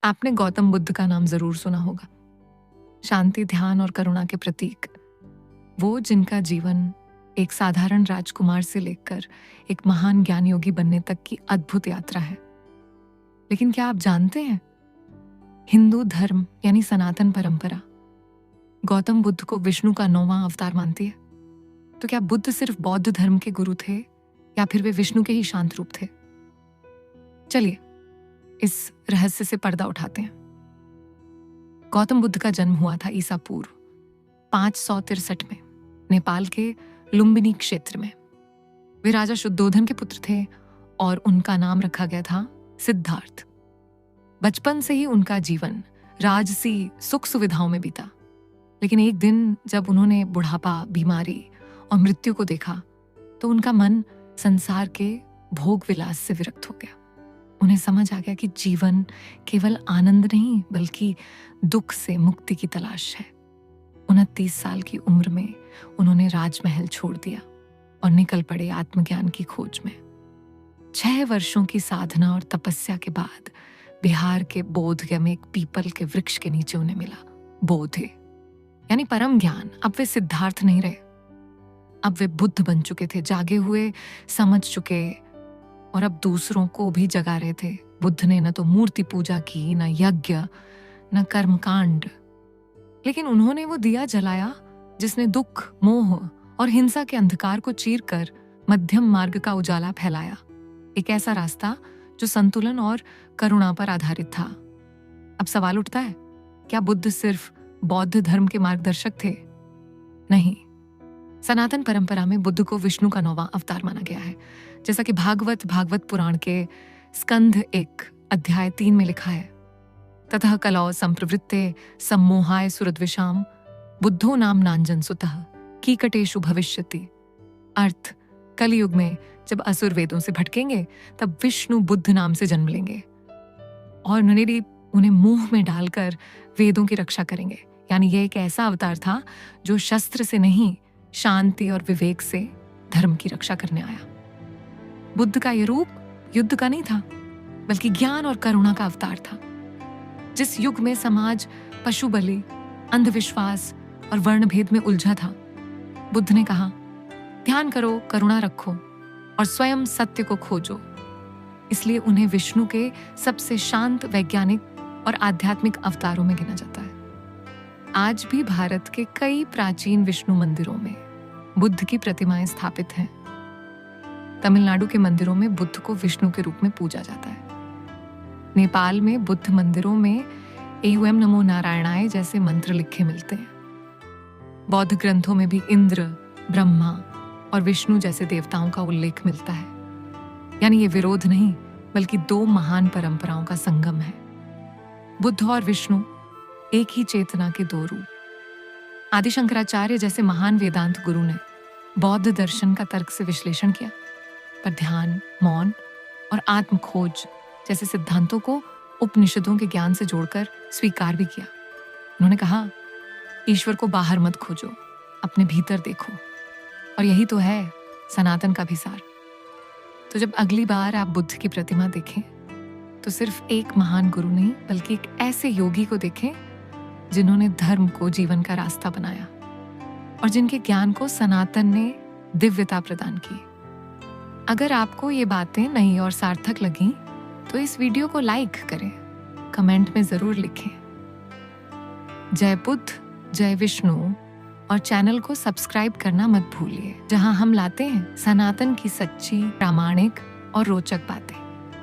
आपने गौतम बुद्ध का नाम जरूर सुना होगा। शांति, ध्यान और करुणा के प्रतीक। वो जिनका जीवन एक साधारण राजकुमार से लेकर एक महान ज्ञान योगी बनने तक की अद्भुत यात्रा है। लेकिन क्या आप जानते हैं, हिंदू धर्म यानी सनातन परंपरा गौतम बुद्ध को विष्णु का 9वां अवतार मानती है। तो क्या बुद्ध सिर्फ बौद्ध धर्म के गुरु थे या फिर वे विष्णु के ही शांत रूप थे? चलिए इस रहस्य से पर्दा उठाते हैं। गौतम बुद्ध का जन्म हुआ था ईसा पूर्व 563 में नेपाल के लुम्बिनी क्षेत्र में। वे राजा शुद्धोधन के पुत्र थे और उनका नाम रखा गया था सिद्धार्थ। बचपन से ही उनका जीवन राजसी सुख सुविधाओं में बीता। लेकिन एक दिन जब उन्होंने बुढ़ापा, बीमारी और मृत्यु को देखा तो उनका मन संसार के भोग विलास से विरक्त हो गया। उन्हें समझ आ गया कि जीवन केवल आनंद नहीं बल्कि दुख से मुक्ति की तलाश है। 29 साल की उम्र में उन्होंने राजमहल छोड़ दिया और निकल पड़े आत्मज्ञान की खोज में। 6 वर्षों की साधना और तपस्या के बाद बिहार के बोधगया में एक पीपल के वृक्ष के नीचे उन्हें मिला बोधे यानी परम ज्ञान। अब वे सिद्धार्थ नहीं रहे, अब वे बुद्ध बन चुके थे, जागे हुए, समझ चुके और अब दूसरों को भी जगा रहे थे। बुद्ध ने न तो मूर्ति पूजा की, न यज्ञ, न कर्मकांड, लेकिन उन्होंने वो दिया जलाया जिसने दुख, मोह और हिंसा के अंधकार को चीरकर मध्यम मार्ग का उजाला फैलाया। एक ऐसा रास्ता जो संतुलन और करुणा पर आधारित था। अब सवाल उठता है, क्या बुद्ध सिर्फ बौद्ध धर्म के मार्गदर्शक थे? नहीं, सनातन परंपरा में बुद्ध को विष्णु का 9वां अवतार माना गया है। जैसा कि भागवत पुराण के स्कंध 1 अध्याय 3 में लिखा है, ततः कलौ संप्रवृत्ते सम्मोहाय सुरद्विषाम बुद्धो नाम नांजन सुतः कीकटेषु भविष्यति। अर्थ, कलयुग में जब असुर वेदों से भटकेंगे तब विष्णु बुद्ध नाम से जन्म लेंगे और उन्हें मुंह में डालकर वेदों की रक्षा करेंगे। यानी यह एक ऐसा अवतार था जो शस्त्र से नहीं, शांति और विवेक से धर्म की रक्षा करने आया। बुद्ध का यह रूप युद्ध का नहीं था बल्कि ज्ञान और करुणा का अवतार था। जिस युग में समाज पशु बलि, अंधविश्वास और वर्णभेद में उलझा था, बुद्ध ने कहा, ध्यान करो, करुणा रखो और स्वयं सत्य को खोजो। इसलिए उन्हें विष्णु के सबसे शांत, वैज्ञानिक और आध्यात्मिक अवतारों में गिना जाता है। आज भी भारत के कई प्राचीन विष्णु मंदिरों में बुद्ध की प्रतिमाएं स्थापित हैं। तमिलनाडु के मंदिरों में बुद्ध को विष्णु के रूप में पूजा जाता है। नेपाल में बुद्ध मंदिरों में एयूएम नमो नारायणाय जैसे मंत्र लिखे मिलते हैं। बौद्ध ग्रंथों में भी इंद्र, ब्रह्मा और विष्णु जैसे देवताओं का उल्लेख मिलता है। यानी ये विरोध नहीं बल्कि 2 महान परंपराओं का संगम है। बुद्ध और विष्णु एक ही चेतना के 2 रूप। आदि शंकराचार्य जैसे महान वेदांत गुरु ने बौद्ध दर्शन का तर्क से विश्लेषण किया, पर ध्यान, मौन और आत्म खोज जैसे सिद्धांतों को उपनिषदों के ज्ञान से जोड़कर स्वीकार भी किया। उन्होंने कहा, ईश्वर को बाहर मत खोजो, अपने भीतर देखो। और यही तो है सनातन का भी सार। तो जब अगली बार आप बुद्ध की प्रतिमा देखें तो सिर्फ एक महान गुरु नहीं बल्कि एक ऐसे योगी को देखें जिन्होंने धर्म को जीवन का रास्ता बनाया और जिनके ज्ञान को सनातन ने दिव्यता प्रदान की। अगर आपको ये बातें नई और सार्थक लगी तो इस वीडियो को लाइक करें, कमेंट में जरूर लिखें। जय बुद्ध, जय विष्णु और चैनल को सब्सक्राइब करना मत भूलिए, जहां हम लाते हैं सनातन की सच्ची, प्रामाणिक और रोचक बातें।